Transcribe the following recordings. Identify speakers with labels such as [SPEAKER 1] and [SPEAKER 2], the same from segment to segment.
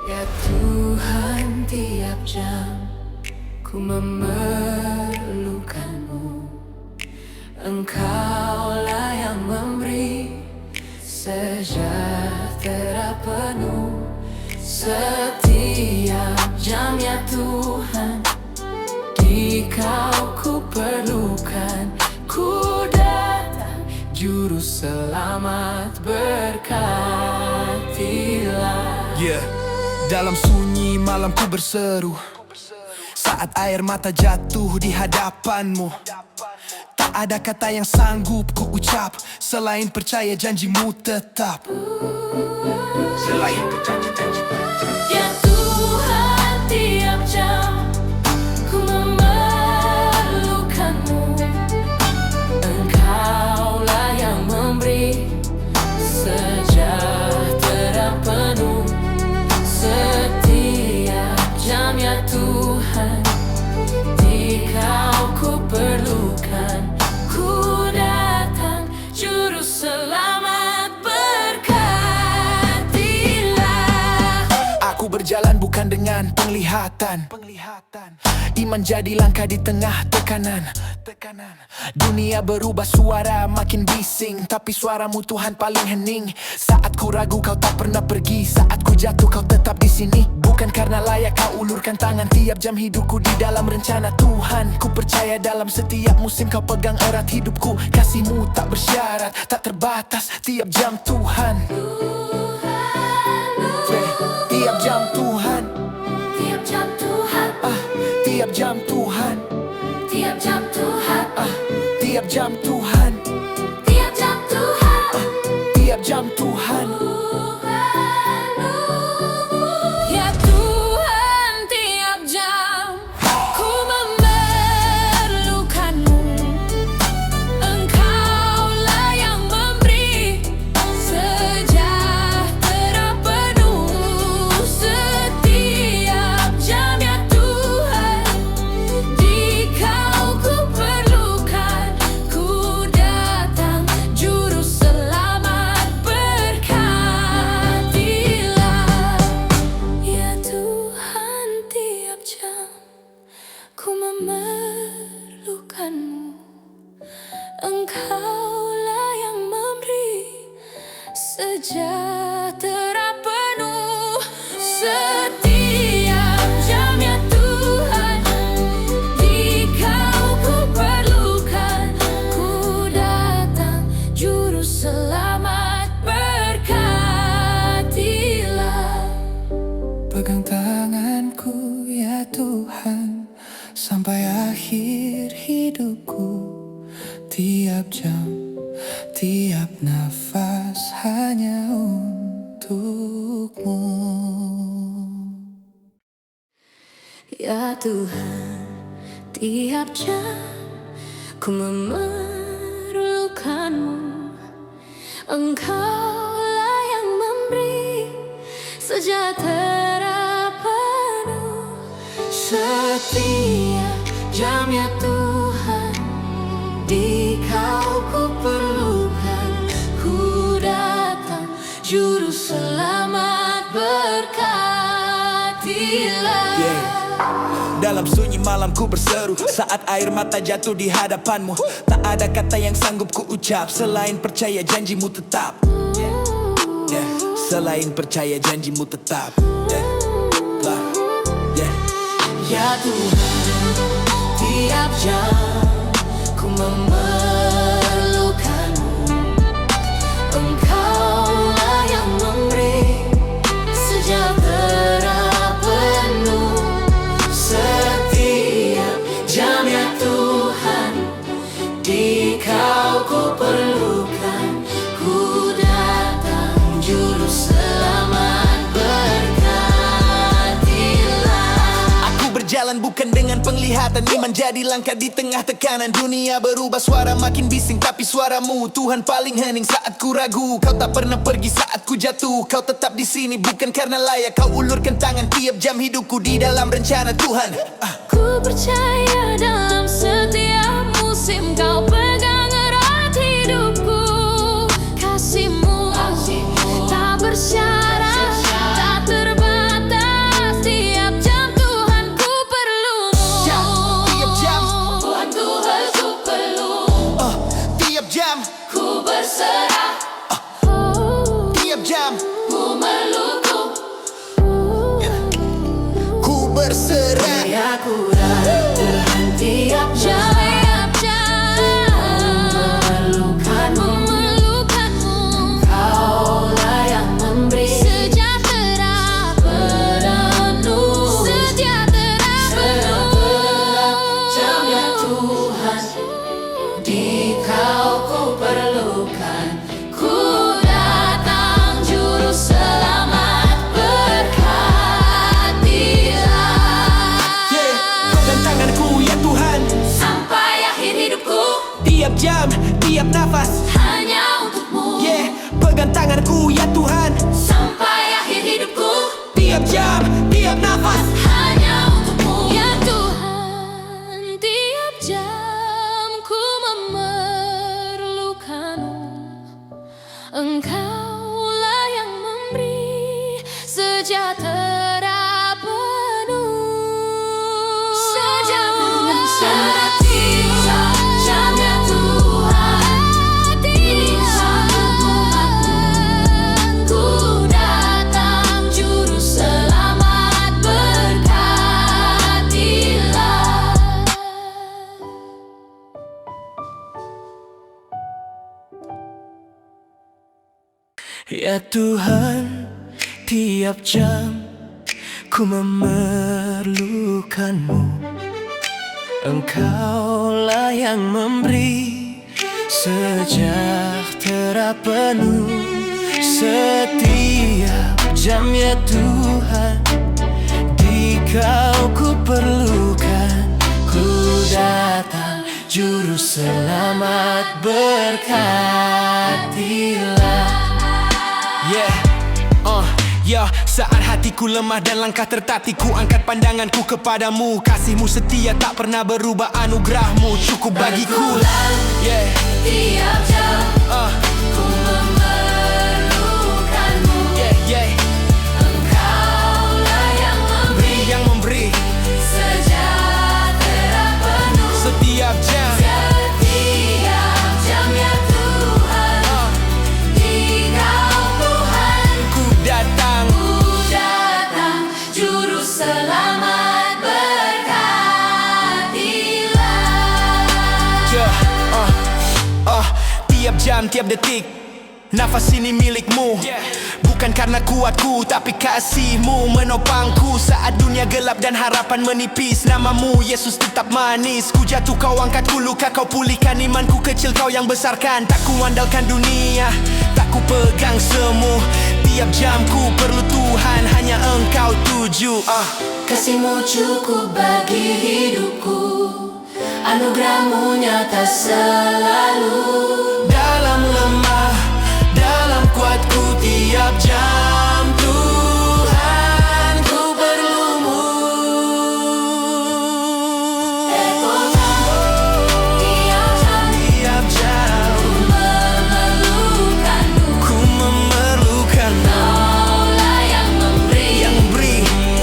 [SPEAKER 1] Ya Tuhan, tiap jam ku memerlukanmu. Engkaulah yang memberi sejahtera penuh. Setiap jam ya Tuhan, di Kau ku perlukan. Ku datang, Juru Selamat, berkatilah.
[SPEAKER 2] Dalam sunyi malam ku berseru, saat air mata jatuh di hadapanmu. Tak ada kata yang sanggup ku ucap selain percaya janjimu tetap. Selain percaya janjimu.
[SPEAKER 1] Ya Tuhan, tiap jam ku memerlukanmu. Engkaulah yang memberi sejahtera penuh. Setiap jam ya Tuhan, di Kau ku perlukan. Ku datang, Juru Selamat, berkatilah.
[SPEAKER 2] Aku berjalan bukan dengan penglihatan. Iman jadi langkah di tengah tekanan. Dunia berubah, suara makin bising, tapi suaramu Tuhan paling hening. Saat ku ragu Kau tak pernah pergi, saat ku jatuh Kau tetap di sini. Bukan karena layak Kau ulurkan tangan, tiap jam hidupku di dalam rencana Tuhan. Ku percaya dalam setiap musim Kau pegang erat hidupku. Kasih-Mu tak bersyarat, tak terbatas, tiap jam Tuhan. Tiap jam Tuhan,
[SPEAKER 1] Tiap jam Tuhan,
[SPEAKER 2] tiap jam Tuhan,
[SPEAKER 1] tiap jam Tuhan,
[SPEAKER 2] tiap jam Tuhan,
[SPEAKER 1] tiap jam Tuhan,
[SPEAKER 2] tiap jam Tuhan.
[SPEAKER 1] Ya Tuhan, tiap jam ku memerlukanmu. Engkaulah yang memberi sejahtera penuh. Setiap jam ya Tuhan, di Kau ku perlukan. Ku datang, Juru Selamat, berkatilah. Ya Tuhan, tiap jam ku memerlukanmu. Engkaulah yang memberi sejahtera penuh. Setiap jam ya Tuhan, di Kau ku perlukan. Ku datang, Juru Selamat, berkatilah.
[SPEAKER 2] Pegang tanganku ya Tuhan, sampai akhir hidupku. Tiap jam, tiap nafas hanya untukmu.
[SPEAKER 1] Ya Tuhan, tiap jam ku memerlukanmu. Engkaulah yang memberi sejahtera penuh. Setiap jam ya Tuhan, di Kau ku perlukan. Ku datang, Juru Selamat, berkatilah.
[SPEAKER 2] Dalam sunyi malam ku berseru, saat air mata jatuh di hadapanmu. Tak ada kata yang sanggup ku ucap selain percaya janjimu tetap. Selain percaya janjimu tetap.
[SPEAKER 1] Ya Tuhan, tiap jam ku memerlukanmu. Engkaulah yang memberi sejahtera penuh. Setiap jam ya Tuhan, di Kau ku perlukan. Ku datang, Juru Selamat, berkatilah.
[SPEAKER 2] Aku berjalan bukan dengan penglihatan, iman jadi langkah di tengah tekanan. Dunia berubah, suara makin bising, tapi suaramu Tuhan paling hening. Saat ku ragu Kau tak pernah pergi, saat ku jatuh Kau tetap di sini. Bukan karena layak Kau ulurkan tangan, tiap jam hidupku di dalam rencana Tuhan.
[SPEAKER 1] Ku percaya dalam setiap musim Kau pegang erat hidupku. Kasih-Mu tak bersyarat, tak terbatas. aku Tuhan tiap jam memerlukanmu. Kaulah yang memberi sejahtera penuh. Jamnya Tuhan, di Kau ku perlukan. Ku datang juru selamat, berkatilah.
[SPEAKER 2] Pegang tanganku ya Tuhan,
[SPEAKER 1] Sampai akhir hidupku,
[SPEAKER 2] tiap jam, tiap nafas.
[SPEAKER 1] hanya untukmu.
[SPEAKER 2] Pegang tanganku ya Tuhan,
[SPEAKER 1] Sampai akhir hidupku,
[SPEAKER 2] tiap jam, tiap nafas.
[SPEAKER 1] hanya untukmu. Ya Tuhan, tiap jam ku memerlukanmu. Engkaulah yang memberi sejahtera penuh. Jamnya Tuhan, di umatmu. Ku datang juru selamat, berkatilah.
[SPEAKER 2] Ya Tuhan, tiap jam ku memerlukanmu. Engkaulah yang memberi sejahtera penuh. Setiap jam ya Tuhan, di Kau ku perlukan. Ku datang juru selamat, berkatilah. Saat hatiku lemah dan langkah tertatih, ku angkat pandanganku kepadamu. Kasihmu setia tak pernah berubah, anugerahmu cukup bagiku.
[SPEAKER 1] Tiap jam ku memerlukanmu. Engkaulah yang memberi sejahtera penuh.
[SPEAKER 2] Setiap jam,
[SPEAKER 1] Setiap jam ya Tuhan, di Kau Tuhan,
[SPEAKER 2] ku datang.
[SPEAKER 1] juru selamat, berkatilah.
[SPEAKER 2] Tiap jam, tiap detik, nafas ini milikmu. Bukan karena kuatku, tapi kasihmu menopangku. Saat dunia gelap dan harapan menipis, namamu Yesus tetap manis. Ku jatuh, Kau angkat, ku luka, Kau pulihkan. Imanku kecil, Kau yang besarkan. Tak ku andalkan dunia, tak ku pegang semu. Tiap jam ku perlu Tuhan, hanya Engkau tuju.
[SPEAKER 1] Kasih-Mu cukup bagi hidupku, anugerah-Mu nyata selalu.
[SPEAKER 2] Dalam lemah, dalam kuatku, tiap jam Tuhan ku perlumu.
[SPEAKER 1] Tiap jam memerlukanmu.
[SPEAKER 2] Ku memerlukanmu.
[SPEAKER 1] Kaulah yang memberi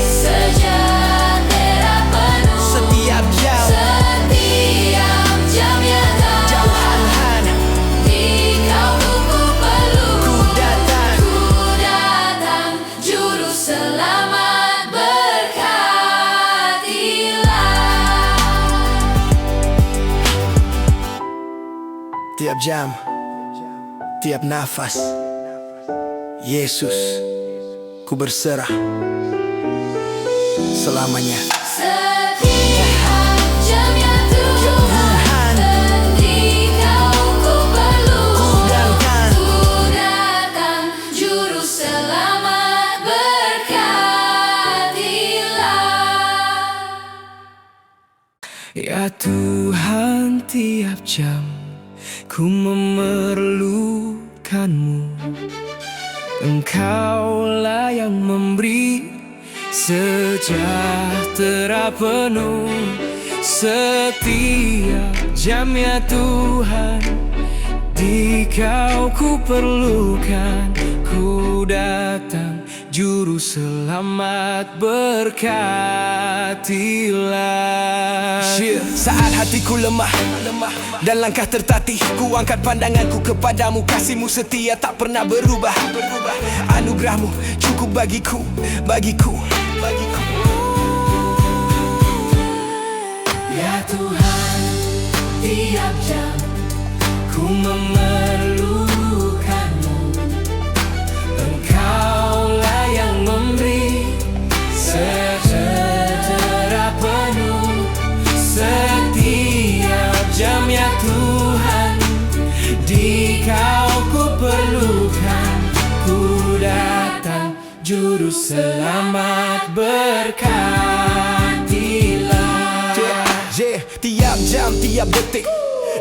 [SPEAKER 1] sejahtera penuh.
[SPEAKER 2] Setiap jam,
[SPEAKER 1] Setiap jam ya
[SPEAKER 2] Tuhan,
[SPEAKER 1] di Kau ku perlu.
[SPEAKER 2] ku datang.
[SPEAKER 1] Juru selamat, berkatilah.
[SPEAKER 2] Tiap jam, tiap nafas, Yesus, ku berserah selamanya.
[SPEAKER 1] Setiap jam ya Tuhan, di Kau ku perlu.
[SPEAKER 2] Ku datang.
[SPEAKER 1] Juru selamat, berkatilah.
[SPEAKER 2] Ya Tuhan, tiap jam ku memerlukanmu. Engkaulah yang memberi sejahtera penuh. Setiap jam ya Tuhan, di Kau ku perlukan. Ku datang, juru selamat, berkatilah. Saat hatiku lemah dan langkah tertatih, ku angkat pandanganku kepadamu. Kasih-Mu setia tak pernah berubah. Anugerah-Mu cukup bagiku. Ya Tuhan, tiap jam ku memerlukan-Mu. Engkaulah yang memberi sejahtera penuh setiap jam, ya Tuhan. Di Kau ku perlukan, ku datang, Juru Selamat berkatilah.
[SPEAKER 3] Tiap jam, tiap detik,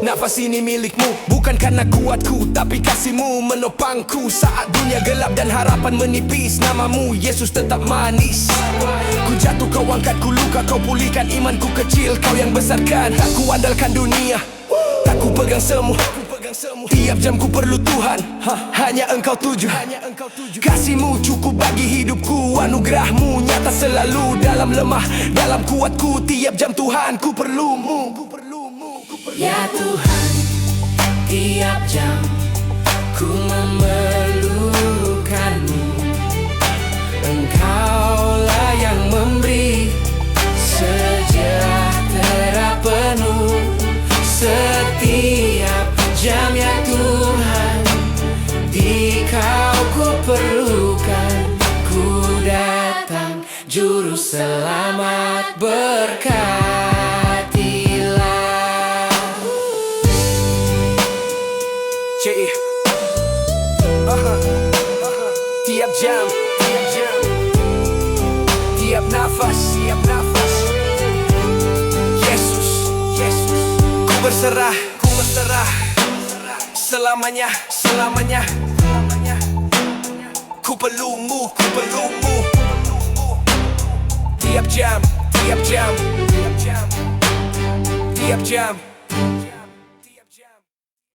[SPEAKER 3] nafas ini milik-Mu. Bukan karena kuatku, tapi kasih-Mu menopangku. Saat dunia gelap dan harapan menipis, nama-Mu Yesus tetap manis. Ku jatuh, Kau angkat, ku luka, Kau pulihkan imanku kecil. Kau yang besarkan, tak ku andalkan dunia, tak ku pegang semu. Tiap jam ku perlu Tuhan, hanya Engkau tuju. Kasih-Mu cukup bagi hidupku, anugerah-Mu nyata selalu. Dalam lemah, dalam kuatku, tiap jam Tuhan ku perlu-Mu.
[SPEAKER 2] Ya Tuhan, tiap jam ku memerlukan-Mu. Engkaulah yang memberi sejahtera penuh setiap jam, ya Tuhan. Di Kau ku perlukan, ku datang, Juru Selamat berkatilah.
[SPEAKER 3] CI Tiap jam, tiap nafas, Yesus, ku berserah, selamanya, ku perlu-Mu. Tiap jam,